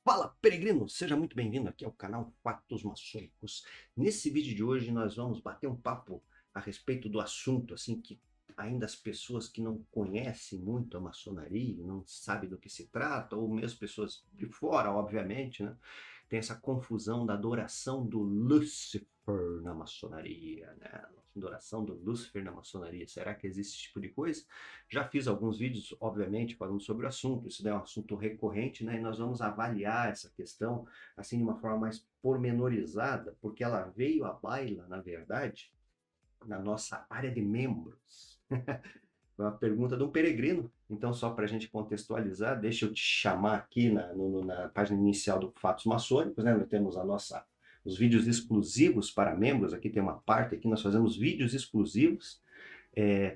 Fala, peregrino! Seja muito bem-vindo aqui ao canal Fatos Maçônicos. Nesse vídeo de hoje nós vamos bater um papo a respeito do assunto, assim, que ainda as pessoas que não conhecem muito a maçonaria, não sabem do que se trata, ou mesmo pessoas de fora, obviamente, né? Tem essa confusão da adoração do Lúcifer na maçonaria, né? Adoração do Lúcifer na maçonaria. Será que existe esse tipo de coisa? Já fiz alguns vídeos, obviamente, falando sobre o assunto. Isso daí é um assunto recorrente, né? E nós vamos avaliar essa questão assim de uma forma mais pormenorizada, porque ela veio à baila, na verdade, na nossa área de membros. Uma pergunta de um peregrino. Então, só para a gente contextualizar, deixa eu te chamar aqui na página inicial do Fatos Maçônicos, né? Nós temos os vídeos exclusivos para membros. Aqui tem uma parte que nós fazemos vídeos exclusivos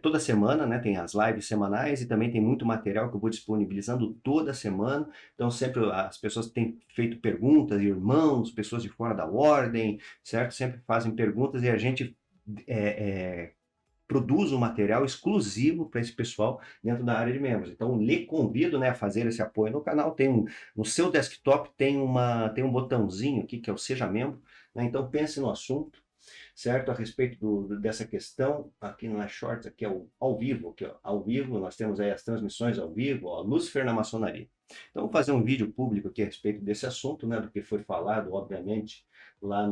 toda semana, né? Tem as lives semanais e também tem muito material que eu vou disponibilizando toda semana. Então, sempre as pessoas têm feito perguntas, irmãos, pessoas de fora da ordem, certo? Sempre fazem perguntas e a gente é, produz um material exclusivo para esse pessoal dentro da área de membros. Então, lhe convido, né, a fazer esse apoio no canal. No seu desktop tem um botãozinho aqui que é o Seja Membro, né? Então, pense no assunto, certo? A respeito dessa questão, aqui na Shorts, aqui é o ao vivo, aqui, ó, ao vivo, nós temos aí as transmissões ao vivo, ó, Lúcifer na maçonaria. Então, vou fazer um vídeo público aqui a respeito desse assunto, né, do que foi falado, obviamente, lá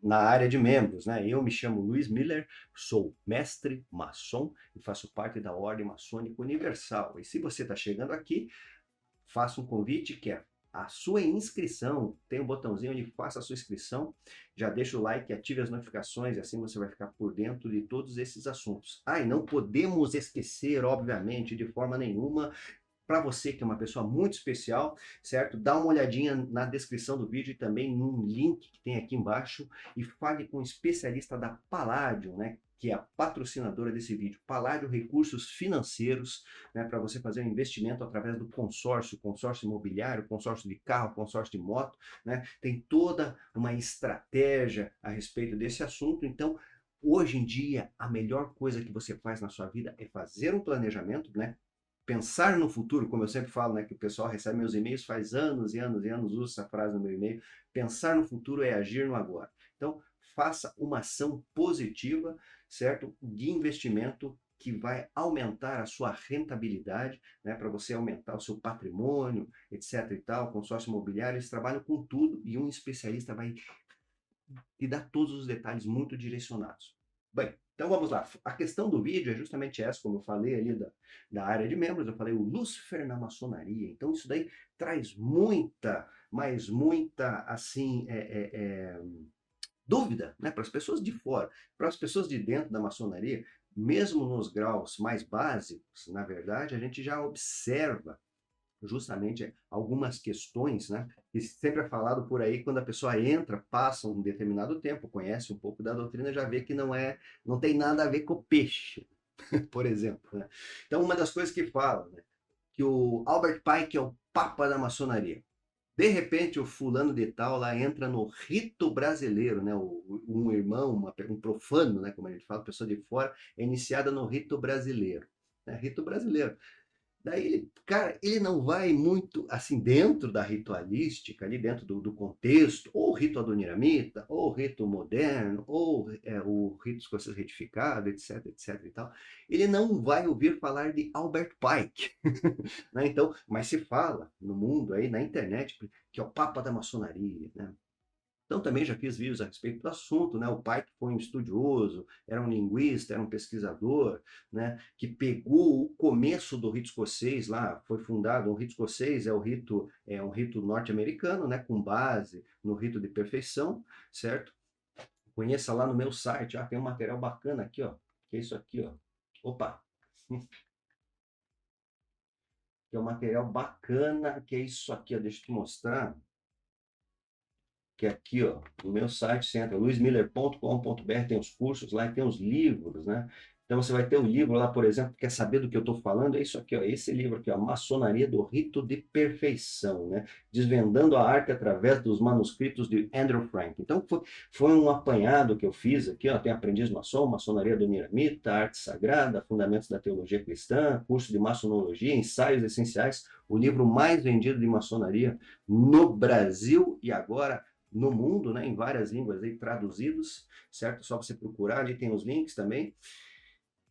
na área de membros, né? Eu me chamo Luiz Miller, sou mestre maçom e faço parte da Ordem Maçônica Universal. E se você está chegando aqui, faço um convite que é a sua inscrição. Tem um botãozinho onde faça a sua inscrição, já deixa o like, ative as notificações e assim você vai ficar por dentro de todos esses assuntos. Ah, e não podemos esquecer, obviamente, de forma nenhuma, para você que é uma pessoa muito especial, certo? Dá uma olhadinha na descrição do vídeo e também num link que tem aqui embaixo e fale com um especialista da Palladium, né? Que é a patrocinadora desse vídeo. Palladium Recursos Financeiros, né? Para você fazer um investimento através do consórcio imobiliário, consórcio de carro, consórcio de moto, né? Tem toda uma estratégia a respeito desse assunto. Então, hoje em dia, a melhor coisa que você faz na sua vida é fazer um planejamento, né? Pensar no futuro, como eu sempre falo, né, que o pessoal recebe meus e-mails faz anos e anos e anos, usa essa frase no meu e-mail. Pensar no futuro é agir no agora. Então, faça uma ação positiva, certo? De investimento que vai aumentar a sua rentabilidade, né, para você aumentar o seu patrimônio, etc e tal. Consórcio imobiliário, eles trabalham com tudo e um especialista vai te dar todos os detalhes muito direcionados. Bem, então vamos lá. A questão do vídeo é justamente essa, como eu falei ali da área de membros, eu falei o Lúcifer na maçonaria. Então isso daí traz muita, mas muita, assim, dúvida, né, para as pessoas de fora. Para as pessoas de dentro da maçonaria, mesmo nos graus mais básicos, na verdade, a gente já observa justamente algumas questões, né, que sempre é falado por aí, quando a pessoa entra, passa um determinado tempo, conhece um pouco da doutrina, já vê que não tem nada a ver com o peixe, por exemplo, né? Então, uma das coisas que fala, né, que o Albert Pike é o papa da maçonaria. De repente, o fulano de tal lá entra no rito brasileiro, né? Um irmão, um profano, né? Como a gente fala, pessoa de fora, é iniciada no rito brasileiro. Né? Rito brasileiro. Daí, cara, ele não vai muito assim dentro da ritualística, ali dentro do contexto, ou o rito adoniramita, ou o rito moderno, ou o rito escocês retificado, etc, etc e tal. Ele não vai ouvir falar de Albert Pike, né? Então, mas se fala no mundo aí, na internet, que é o Papa da Maçonaria, né? Então, também já fiz vídeos a respeito do assunto, né? O pai que foi um estudioso, era um linguista, era um pesquisador, né? Que pegou o começo do rito escocês lá, foi fundado, o rito escocês é um rito norte-americano, né? Com base no rito de perfeição, certo? Conheça lá no meu site, tem um material bacana aqui, ó, que é isso aqui, ó. Opa! Que é um material bacana, que é isso aqui, ó, deixa eu te mostrar. Que aqui, ó, no meu site, você entra luismiller.com.br, tem os cursos lá, tem os livros, né? Então você vai ter um livro lá, por exemplo, quer saber do que eu estou falando? É isso aqui, ó, esse livro aqui, ó, Maçonaria do Rito de Perfeição, né? Desvendando a arte através dos manuscritos de Andrew Frank. Então foi um apanhado que eu fiz aqui, ó, tem Aprendiz Maçom, Maçonaria do Miramita, Arte Sagrada, Fundamentos da Teologia Cristã, curso de Maçonologia, Ensaios Essenciais, o livro mais vendido de maçonaria no Brasil e agora no mundo, né, em várias línguas aí, traduzidos, certo? Só você procurar, ali tem os links também.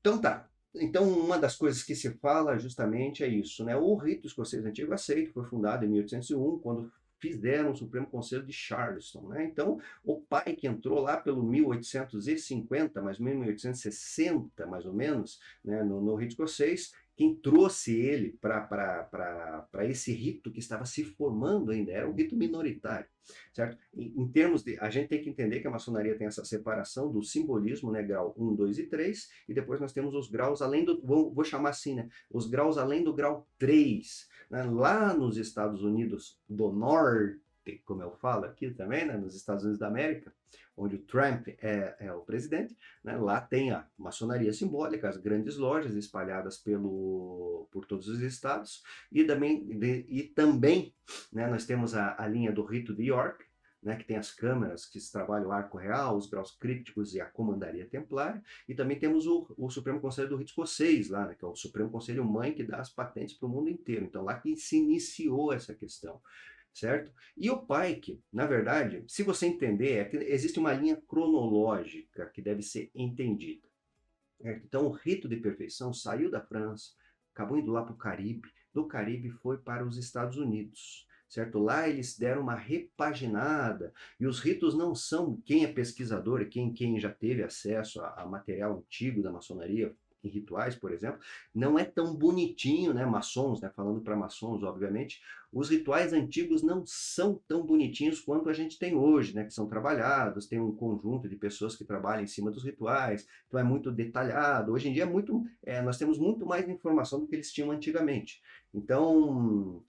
Então tá. Então, uma das coisas que se fala justamente é isso, né? O rito escocês antigo aceito foi fundado em 1801, quando fizeram o Supremo Conselho de Charleston, né? Então, o pai que entrou lá pelo 1850, mais ou menos 1860, mais ou menos, né, no rito escocês, quem trouxe ele para esse rito que estava se formando ainda, era um rito minoritário, certo? Em termos de, a gente tem que entender que a maçonaria tem essa separação do simbolismo, né, grau 1, 2 e 3, e depois nós temos os graus além do, vou chamar assim, né, os graus além do grau 3, né, lá nos Estados Unidos do Norte, como eu falo aqui também, né, nos Estados Unidos da América, onde o Trump é o presidente, né, lá tem a maçonaria simbólica, as grandes lojas espalhadas por todos os estados, e também né, nós temos a linha do Rito de York, né, que tem as câmeras que trabalham o arco real, os graus crípticos e a comandaria templária, e também temos o Supremo Conselho do Rito Escocês, lá, né, que é o Supremo Conselho Mãe, que dá as patentes para o mundo inteiro. Então, lá que se iniciou essa questão, certo? E o Pike, na verdade, se você entender, é que existe uma linha cronológica que deve ser entendida. Então, o rito de perfeição saiu da França, acabou indo lá para o Caribe, do Caribe foi para os Estados Unidos, certo? Lá eles deram uma repaginada, e os ritos não são, quem é pesquisador e quem já teve acesso a material antigo da maçonaria, em rituais, por exemplo, não é tão bonitinho, né? Maçons, né? Falando para maçons, obviamente, os rituais antigos não são tão bonitinhos quanto a gente tem hoje, né? Que são trabalhados, tem um conjunto de pessoas que trabalham em cima dos rituais, então é muito detalhado. Hoje em dia nós temos muito mais informação do que eles tinham antigamente. Então,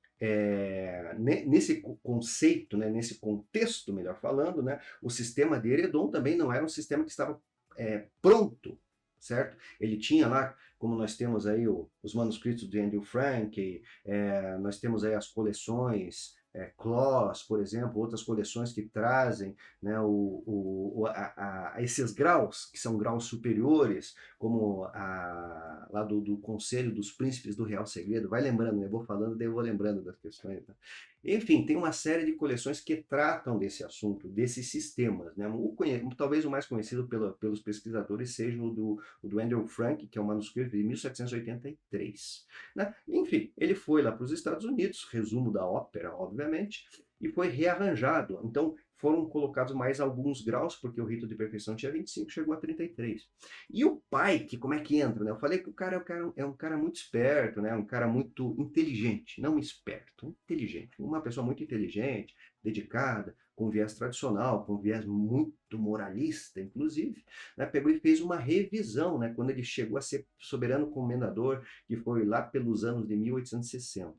nesse conceito, né, nesse contexto, melhor falando, né, o sistema de Eredon também não era um sistema que estava pronto, certo? Ele tinha lá, como nós temos aí os manuscritos de Andrew Frank, nós temos aí as coleções Claus, por exemplo, outras coleções que trazem, né, esses graus, que são graus superiores, como lá do Conselho dos Príncipes do Real Segredo. Vai lembrando, né? Eu vou falando, daí eu vou lembrando das questões. Né? Enfim, tem uma série de coleções que tratam desse assunto, desses sistemas. Né? Talvez o mais conhecido pelos pesquisadores seja o do Andrew Frank, que é um manuscrito de 1783. Né? Enfim, ele foi lá para os Estados Unidos, resumo da ópera, obviamente, e foi rearranjado. Então, foram colocados mais alguns graus, porque o rito de perfeição tinha 25, chegou a 33. E o Pike, como é que entra? Né? Eu falei que o cara é um cara muito esperto, né? Um cara muito inteligente, não esperto, inteligente. Uma pessoa muito inteligente, dedicada, com viés tradicional, com viés muito moralista, inclusive, né? Pegou e fez uma revisão, né? Quando ele chegou a ser soberano comendador, que foi lá pelos anos de 1860.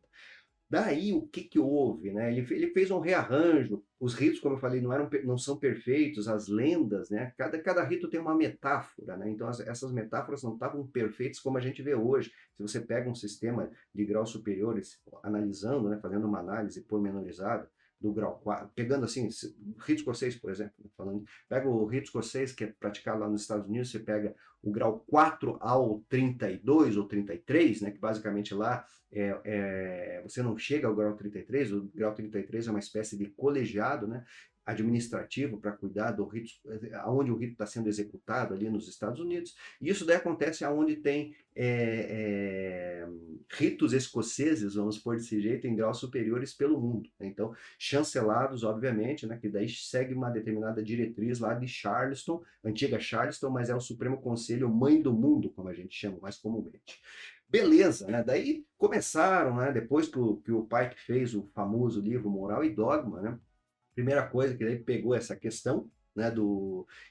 Daí, o que houve? Né? Ele fez um rearranjo, os ritos, como eu falei, não são perfeitos, as lendas, né? Cada rito tem uma metáfora, né? Então essas metáforas não estavam perfeitas como a gente vê hoje. Se você pega um sistema de graus superiores, analisando, né? Fazendo uma análise pormenorizada, do grau 4, pegando assim, o rito escocês, por exemplo, falando, pega o rito escocês, que é praticado lá nos Estados Unidos, você pega o grau 4 ao 32 ou 33, né, que basicamente lá você não chega ao grau 33, o grau 33 é uma espécie de colegiado, né, administrativo para cuidar do rito, aonde o rito está sendo executado ali nos Estados Unidos, e isso daí acontece aonde tem ritos escoceses, vamos pôr desse jeito, em graus superiores pelo mundo. Né? Então, chancelados, obviamente, né, que daí segue uma determinada diretriz lá de Charleston, antiga Charleston, mas é o Supremo Conselho Mãe do Mundo, como a gente chama mais comumente. Beleza, né? Daí começaram, né, depois que o Pike fez o famoso livro Moral e Dogma, né, primeira coisa que ele pegou essa questão, né,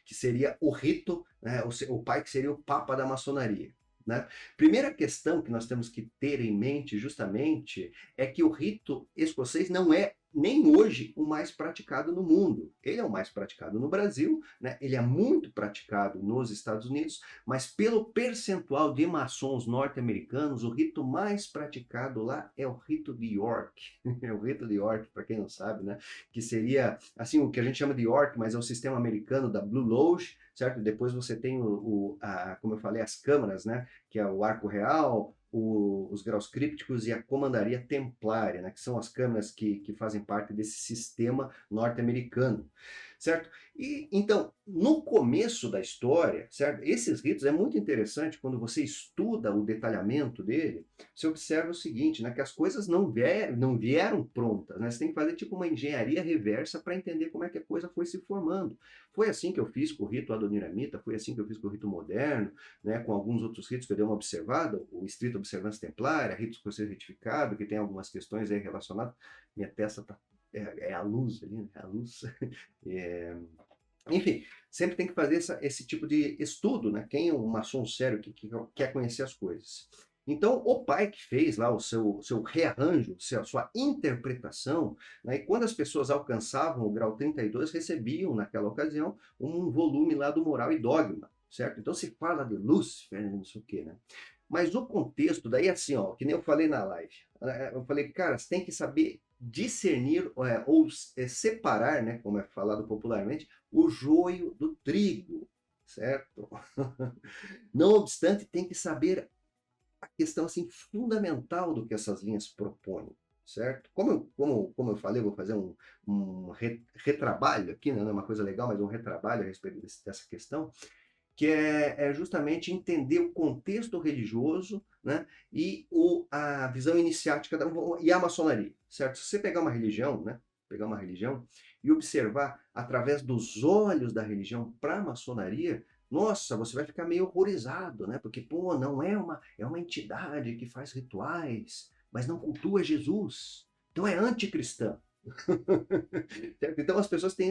que seria o rito, né, o Pike seria o papa da maçonaria. Né? Primeira questão que nós temos que ter em mente justamente é que o rito escocês não é nem hoje o mais praticado no mundo. Ele é o mais praticado no Brasil, né? Ele é muito praticado nos Estados Unidos, mas pelo percentual de maçons norte-americanos, o rito mais praticado lá é o rito de York. É o rito de York, para quem não sabe, né? Que seria, assim, o que a gente chama de York, mas é o sistema americano da Blue Lodge, certo? Depois você tem como eu falei, as câmaras, né? Que é o Arco Real, os graus crípticos e a Comandaria Templária, né, que são as câmaras que fazem parte desse sistema norte-americano, certo? E então, no começo da história, certo? Esses ritos é muito interessante quando você estuda o detalhamento dele, você observa o seguinte, né, que as coisas não vieram prontas, né? Você tem que fazer tipo uma engenharia reversa para entender como é que a coisa foi se formando. Foi assim que eu fiz com o rito adoniramita, foi assim que eu fiz com o rito moderno, né, com alguns outros ritos que eu dei uma observada, o estrito observância templária, ritos por ser retificado, que tem algumas questões aí relacionadas. Minha testa tá, é a luz ali, né? A luz. É, enfim, sempre tem que fazer esse tipo de estudo, né? Quem é um maçom sério que quer conhecer as coisas. Então, o pai que fez lá o seu rearranjo, sua interpretação, né? E quando as pessoas alcançavam o grau 32, recebiam, naquela ocasião, um volume lá do Moral e Dogma, certo? Então se fala de Lúcifer, não sei o quê, né? Mas o contexto, daí assim, ó, que nem eu falei na live, eu falei, cara, você tem que saber discernir ou separar, né, como é falado popularmente, o joio do trigo, certo? Não obstante, tem que saber a questão assim fundamental do que essas linhas propõem, certo? Como eu falei, eu vou fazer um retrabalho aqui, né? Não é uma coisa legal, mas um retrabalho a respeito dessa questão, que é justamente entender o contexto religioso, né, e a visão iniciática e a maçonaria, certo? Se você pegar uma religião, né, e observar através dos olhos da religião para a maçonaria, nossa, você vai ficar meio horrorizado, né? Porque, pô, não é uma entidade que faz rituais, mas não cultua Jesus. Então é anticristã. Então as pessoas têm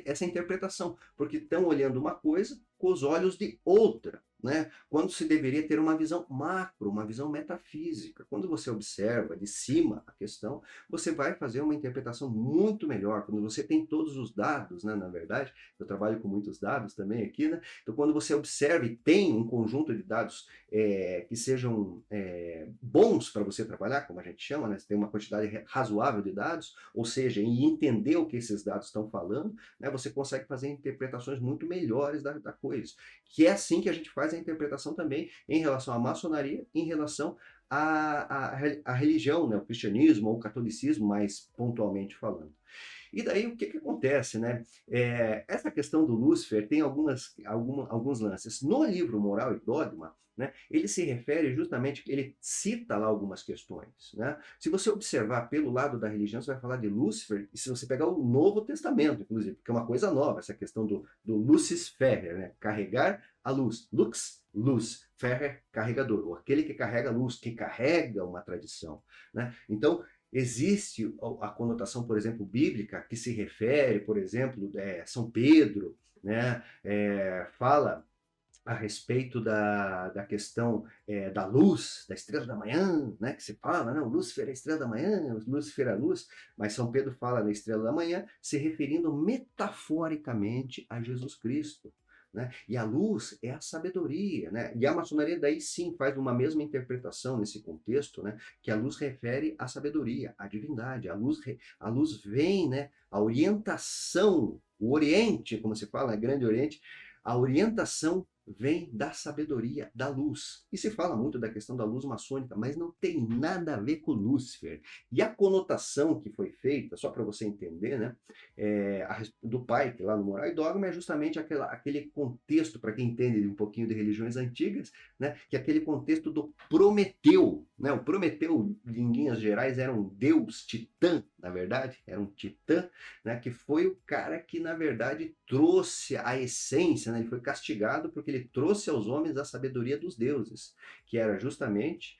essa interpretação, porque estão olhando uma coisa com os olhos de outra, né? Quando se deveria ter uma visão macro, uma visão metafísica. Quando você observa de cima a questão, você vai fazer uma interpretação muito melhor. Quando você tem todos os dados, né? Na verdade, eu trabalho com muitos dados também aqui, né? Então, quando você observa e tem um conjunto de dados que sejam bons para você trabalhar, como a gente chama, né? Você tem uma quantidade razoável de dados, ou seja, em entender o que esses dados estão falando, né, você consegue fazer interpretações muito melhores da coisa. Que é assim que a gente faz a interpretação também em relação à maçonaria, em relação à religião, né, o cristianismo ou o catolicismo, mais pontualmente falando. E daí o que acontece, né? Essa questão do Lúcifer tem alguns lances. No livro Moral e Dogma, né, ele se refere justamente, ele cita lá algumas questões. Né? Se você observar pelo lado da religião, você vai falar de Lúcifer, e se você pegar o Novo Testamento, inclusive, porque é uma coisa nova, essa questão do Lucis Ferrer, né? Carregar a luz. Luz, Ferrer, carregador, ou aquele que carrega a luz, que carrega uma tradição. Né? Então, existe a conotação, por exemplo, bíblica, que se refere, por exemplo, São Pedro, né, fala a respeito da questão da luz, da estrela da manhã, né, que se fala, né, o Lúcifer é a estrela da manhã, o Lúcifer é a luz, mas São Pedro fala da estrela da manhã, se referindo metaforicamente a Jesus Cristo. Né? E a luz é a sabedoria, né? E a maçonaria daí sim faz uma mesma interpretação nesse contexto, né? Que a luz refere à sabedoria, à divindade. A luz vem, né? A orientação, o Oriente, como se fala, né? Grande Oriente, a orientação vem da sabedoria, da luz. E se fala muito da questão da luz maçônica, mas não tem nada a ver com Lúcifer. E a conotação que foi feita, só para você entender, né, do pai, que lá no Moral e Dogma, é justamente aquele contexto, para quem entende um pouquinho de religiões antigas, né, que é aquele contexto do Prometeu. Né? O Prometeu, em linhas gerais, era um deus titã, na verdade, era um titã, né, que foi o cara que, na verdade, trouxe a essência, né, ele foi castigado porque ele trouxe aos homens a sabedoria dos deuses, que era justamente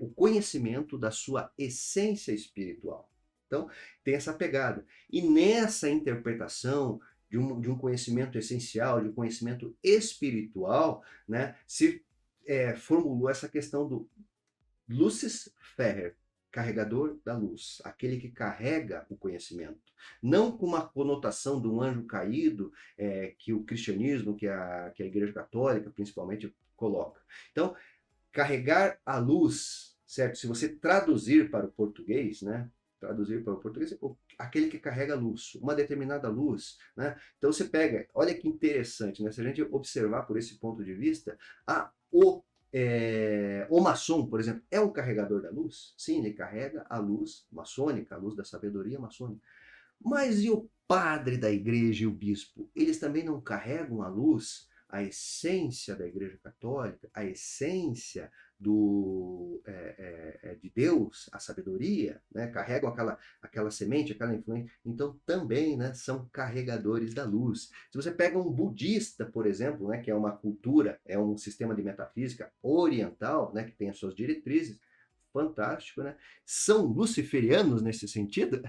o conhecimento da sua essência espiritual. Então, tem essa pegada. E nessa interpretação de um conhecimento essencial, de um conhecimento espiritual, né, se formulou essa questão do Lucis Ferrer, carregador da luz, aquele que carrega o conhecimento. Não com uma conotação de um anjo caído, que o cristianismo, que a Igreja Católica, principalmente, coloca. Então, carregar a luz, certo? Se você traduzir para o português, né? Traduzir para o português, aquele que carrega a luz, uma determinada luz, né? Então você pega, olha que interessante, né? Se a gente observar por esse ponto de vista, o maçom, por exemplo, é um carregador da luz? Sim, ele carrega a luz maçônica, a luz da sabedoria maçônica. Mas e o padre da igreja e o bispo? Eles também não carregam a luz, a essência da Igreja Católica, a essência de Deus, a sabedoria, né? Carregam aquela semente, aquela influência. Então também, né, são carregadores da luz. Se você pega um budista, por exemplo, né, que é uma cultura, é um sistema de metafísica oriental, né, que tem as suas diretrizes, fantástico, né? São luciferianos nesse sentido?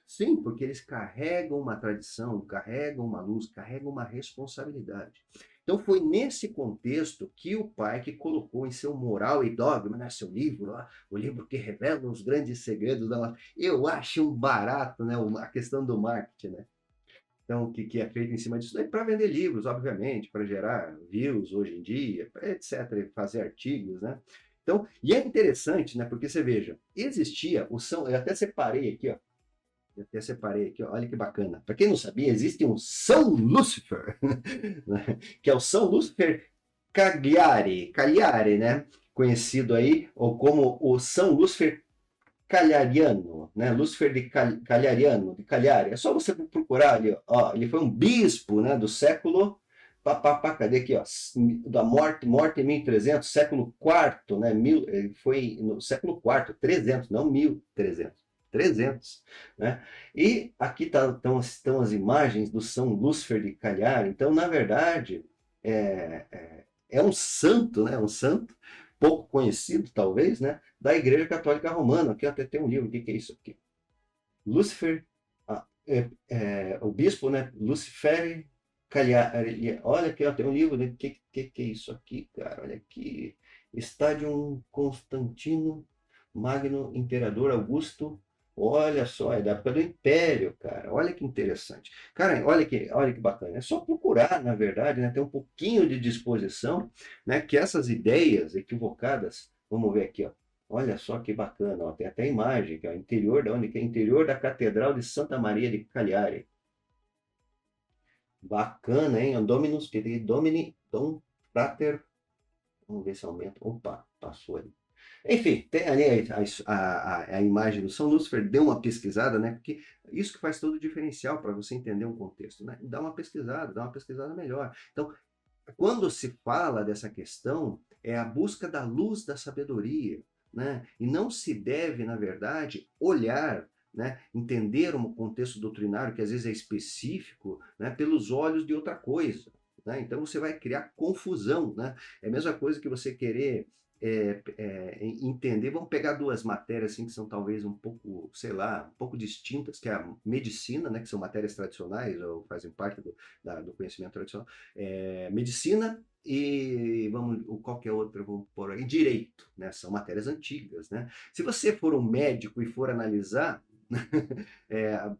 Sim, porque eles carregam uma tradição, carregam uma luz, carregam uma responsabilidade. Então foi nesse contexto que o Pike colocou em seu Moral e Dogma, né, seu livro, lá, o livro que revela os grandes segredos da... Eu acho um barato, né, a questão do marketing, né? Então, que é feito em cima disso, para vender livros, obviamente, para gerar views hoje em dia, etc., fazer artigos, né? Então, e é interessante, né? Porque você veja, existia o São, eu até separei aqui, ó. Olha que bacana. Para quem não sabia, existe um São Lúcifer, né, que é o São Lúcifer Cagliari, né? Conhecido aí ou como o São Lúcifer Cagliariano, né? Lúcifer de Cagliariano, de Cagliari. É só você procurar ali, ó. Ele foi um bispo, né, do século cadê aqui, ó? Da morte em 1300, século IV, né? Ele foi no século IV, 300, não 1300. 300, né? E aqui estão as imagens do São Lúcifer de Cagliari. Então, na verdade, é um santo, né? Um santo pouco conhecido, talvez, né? Da Igreja Católica Romana. Aqui até tem um livro, o que é isso aqui? Lúcifer, o bispo, né? Lucifer Cagliari. Olha aqui, ó, tem um livro, né? Que é isso aqui, cara? Olha aqui. Estádio Constantino Magno Imperador Augusto. Olha só, é da época do Império, cara. Olha que interessante. Cara, olha que bacana. É só procurar, na verdade, né? Ter um pouquinho de disposição, né? Que essas ideias equivocadas, vamos ver aqui, ó. Olha só que bacana, ó. Tem até imagem, que é o interior da onde que é interior da Catedral de Santa Maria de Cagliari. Bacana, hein? Dominus, Domini, Dom Frater. Vamos ver se aumenta. Opa, passou ali. Enfim, tem ali a imagem do São Lúcifer, dê uma pesquisada, né? Porque isso que faz todo o diferencial para você entender um contexto, né? Dá uma pesquisada melhor. Então, quando se fala dessa questão, é a busca da luz da sabedoria, né? E não se deve, na verdade, olhar, né, entender um contexto doutrinário que às vezes é específico, né, pelos olhos de outra coisa, né? Então você vai criar confusão, né? É a mesma coisa que você querer entender. Vamos pegar duas matérias assim que são talvez um pouco, sei lá, um pouco distintas, que é a medicina, né, que são matérias tradicionais ou fazem parte do conhecimento tradicional, medicina e qualquer outra, vamos pôr aí, direito, né? São matérias antigas, né? Se você for um médico e for analisar,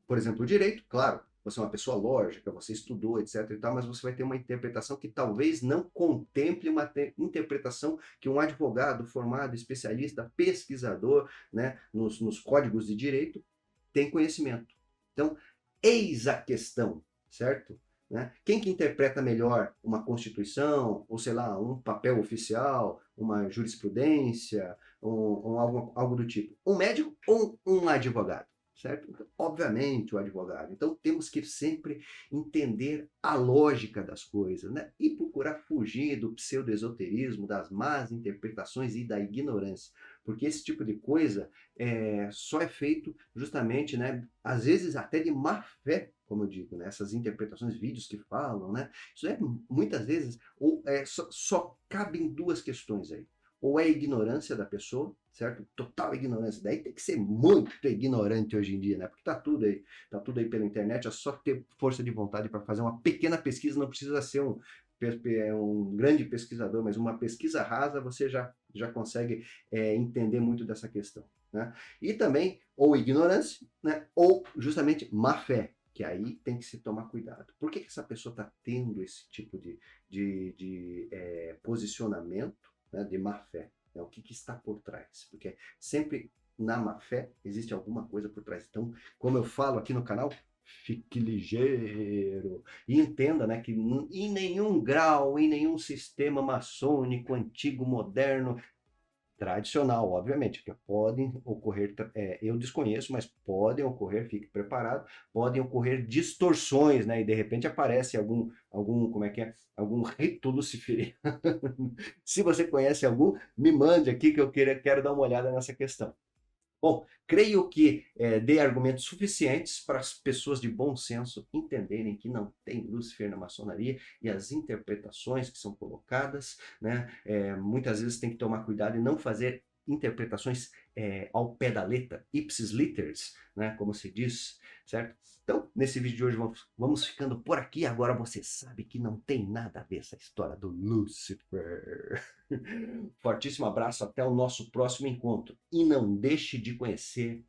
por exemplo, o direito, claro, você é uma pessoa lógica, você estudou, etc e tal, mas você vai ter uma interpretação que talvez não contemple uma interpretação que um advogado formado, especialista, pesquisador, né, nos códigos de direito, tem conhecimento. Então, eis a questão, certo? Né? Quem que interpreta melhor uma Constituição, ou sei lá, um papel oficial, uma jurisprudência, algo do tipo? Um médico ou um advogado? Certo? Então, obviamente, o advogado. Então, temos que sempre entender a lógica das coisas, né? E procurar fugir do pseudo-esoterismo, das más interpretações e da ignorância. Porque esse tipo de coisa só é feito justamente, né? Às vezes até de má fé, como eu digo, né? Essas interpretações, vídeos que falam, né? Isso muitas vezes, só cabem duas questões aí. Ou é ignorância da pessoa, certo? Total ignorância. Daí tem que ser muito ignorante hoje em dia, né? Porque tá tudo aí pela internet, é só ter força de vontade para fazer uma pequena pesquisa, não precisa ser um grande pesquisador, mas uma pesquisa rasa você já consegue entender muito dessa questão. né? E também ou ignorância, né? Ou justamente má fé, que aí tem que se tomar cuidado. Por que essa pessoa está tendo esse tipo de posicionamento, né, de má fé? Né? O que está por trás? Porque sempre na má fé existe alguma coisa por trás. Então, como eu falo aqui no canal, fique ligeiro e entenda, né, que em nenhum grau, em nenhum sistema maçônico, antigo, moderno, tradicional, obviamente, porque podem ocorrer, eu desconheço, mas podem ocorrer, fique preparado, podem ocorrer distorções, né? E de repente aparece como é que é? Algum rito luciferiano. Se você conhece algum, me mande aqui que eu quero dar uma olhada nessa questão. Bom, creio que dei argumentos suficientes para as pessoas de bom senso entenderem que não tem Lúcifer na maçonaria e as interpretações que são colocadas, né, muitas vezes tem que tomar cuidado e não fazer interpretações ao pé da letra, ipsis literis, né, como se diz, certo? Então, nesse vídeo de hoje vamos ficando por aqui. Agora você sabe que não tem nada a ver essa história do Lúcifer. Fortíssimo abraço, até o nosso próximo encontro. E não deixe de conhecer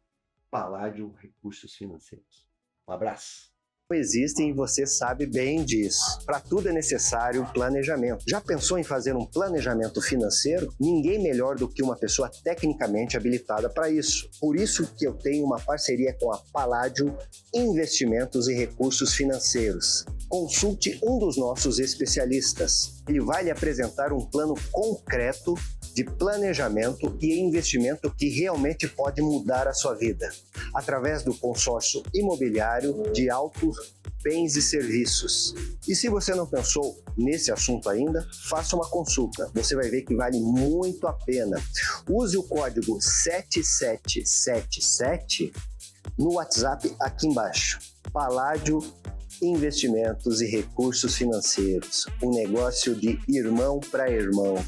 Palladio Recursos Financeiros. Um abraço. Existem e você sabe bem disso. Para tudo é necessário planejamento. Já pensou em fazer um planejamento financeiro? Ninguém melhor do que uma pessoa tecnicamente habilitada para isso. Por isso que eu tenho uma parceria com a Palladio Investimentos e Recursos Financeiros. Consulte um dos nossos especialistas. Ele vai lhe apresentar um plano concreto de planejamento e investimento que realmente pode mudar a sua vida, através do consórcio imobiliário de altos bens e serviços. E se você não pensou nesse assunto ainda, faça uma consulta. Você vai ver que vale muito a pena. Use o código 7777 no WhatsApp aqui embaixo. Palladio Investimentos e Recursos Financeiros. Um negócio de irmão para irmão.